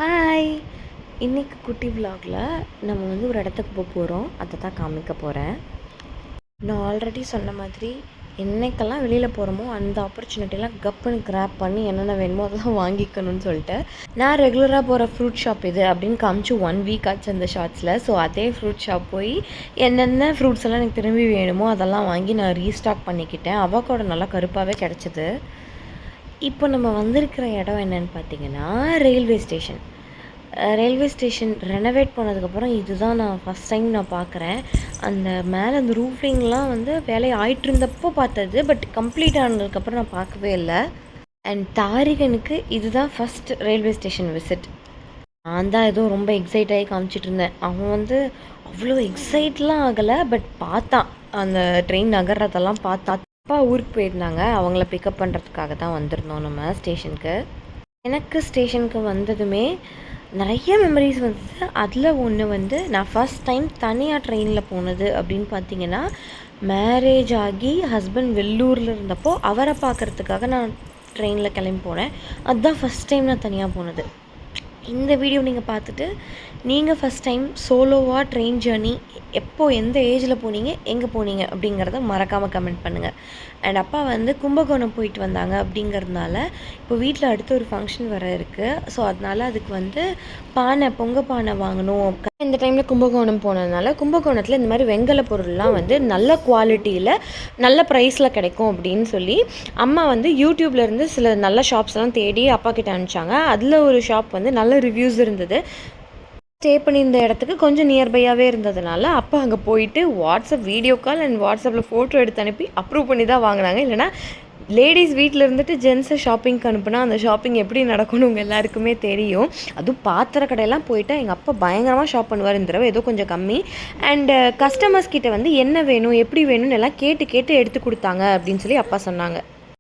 Hi! இன்னைக்கு குட்டி விலாகில் நம்ம ஒரு இடத்துக்கு போகிறோம். அதை தான் காமிக்க போகிறேன். நான் ஆல்ரெடி சொன்ன மாதிரி என்னைக்கெல்லாம் வெளியில் போகிறோமோ அந்த ஆப்பர்ச்சுனிட்டிலாம் கப்புன்னு கிராப் பண்ணி என்னென்ன வேணுமோ அதெல்லாம் வாங்கிக்கணும்னு சொல்லிட்டு நான் ரெகுலராக போகிற ஃப்ரூட் ஷாப் இது அப்படின்னு காமிச்சு 1 வீக் ஆச்சு அந்த ஷார்ட்ஸில். ஸோ அதே ஃப்ரூட் ஷாப் போய் என்னென்ன ஃப்ரூட்ஸ் எல்லாம் எனக்கு திரும்பி வேணுமோ அதெல்லாம் வாங்கி நான் ரீஸ்டாக் பண்ணிக்கிட்டேன். அவகோடோ நல்லா கருப்பாகவே கிடச்சிது. இப்போ நம்ம வந்திருக்கிற இடம் என்னென்னு பார்த்தீங்கன்னா railway station. Railway station renovate பண்ணதுக்கப்புறம் இதுதான் நான் ஃபஸ்ட் டைம் நான் பார்க்குறேன். அந்த மேலே அந்த ரூஃபிங்லாம் வேலை ஆகிட்டு இருந்தப்போ பார்த்தது, பட் கம்ப்ளீட் ஆனதுக்கப்புறம் நான் பார்க்கவே இல்லை. அண்ட் தாரிகனுக்கு இதுதான் ஃபஸ்ட் ரயில்வே ஸ்டேஷன் விசிட். நான் தான் ஏதோ ரொம்ப எக்ஸைட் ஆகி காமிச்சிட்டு இருந்தேன். அவன் அவ்வளோ எக்ஸைட்லாம் ஆகலை, பட் பார்த்தான் அந்த ட்ரெயின் நகர்றதெல்லாம் பார்த்தா. அப்பா ஊருக்கு போயிருந்தாங்க, அவங்கள பிக்கப் பண்ணுறதுக்காக தான் வந்திருந்தோம் நம்ம ஸ்டேஷனுக்கு. எனக்கு ஸ்டேஷனுக்கு வந்ததுமே நிறைய மெமரிஸ் வந்தது. அதில் ஒன்று நான் ஃபஸ்ட் டைம் தனியாக ட்ரெயினில் போனது அப்படின்னு பார்த்தீங்கன்னா, மேரேஜ் ஆகி ஹஸ்பண்ட் வெள்ளூரில் இருந்தப்போ அவரை பார்க்குறதுக்காக நான் ட்ரெயினில் கிளம்பி போனேன். அதுதான் ஃபஸ்ட் டைம் நான் தனியாக போனது. இந்த வீடியோ நீங்கள் பார்த்துட்டு நீங்கள் ஃபஸ்ட் டைம் சோலோவாக ட்ரெயின் ஜேர்னி எப்போது எந்த ஏஜில் போனீங்க, எங்கே போனீங்க அப்படிங்கிறத மறக்காமல் கமெண்ட் பண்ணுங்கள். அண்ட் அப்பா கும்பகோணம் போயிட்டு வந்தாங்க அப்படிங்கிறதுனால இப்போ வீட்டில் அடுத்து ஒரு ஃபங்க்ஷன் வர இருக்குது. ஸோ அதனால் அதுக்கு பானை பொங்க பானை வாங்கணும். இந்த டைமில் கும்பகோணம் போனதுனால கும்பகோணத்தில் இந்த மாதிரி வெங்கல பொருள்லாம் நல்ல குவாலிட்டியில் நல்ல ப்ரைஸில் கிடைக்கும் அப்படின்னு சொல்லி அம்மா யூடியூப்லேருந்து சில நல்ல ஷாப்ஸ்லாம் தேடி அப்பா கிட்ட அனுப்பிச்சாங்க. அதில் ஒரு ஷாப் நல்ல ரிவ்யூஸ் இருந்தது. ஸ்டே பண்ணியிருந்த இடத்துக்கு கொஞ்சம் நியர்பையாகவே இருந்ததுனால அப்போ அங்கே போயிட்டு வாட்ஸ்அப் வீடியோ கால் அண்ட் வாட்ஸ்அப்பில் ஃபோட்டோ எடுத்து அனுப்பி அப்ரூவ் பண்ணி தான் வாங்கினாங்க. இல்லைனா லேடிஸ் வீட்டில் இருந்துட்டு ஜென்ஸை ஷாப்பிங்க்கு அனுப்புனா அந்த ஷாப்பிங் எப்படி நடக்கும்னு உங்கள் எல்லாருக்குமே தெரியும். அதுவும் பாத்திர கடையெல்லாம் போயிட்டு எங்கள் அப்பா பயங்கரமாக ஷாப் பண்ணுவார். இந்த தடவை ஏதோ கொஞ்சம் கம்மி. அண்டு கஸ்டமர்ஸ் கிட்ட என்ன வேணும் எப்படி வேணும்னு எல்லாம் கேட்டு எடுத்து கொடுத்தாங்க அப்படின்னு சொல்லி அப்பா சொன்னாங்க.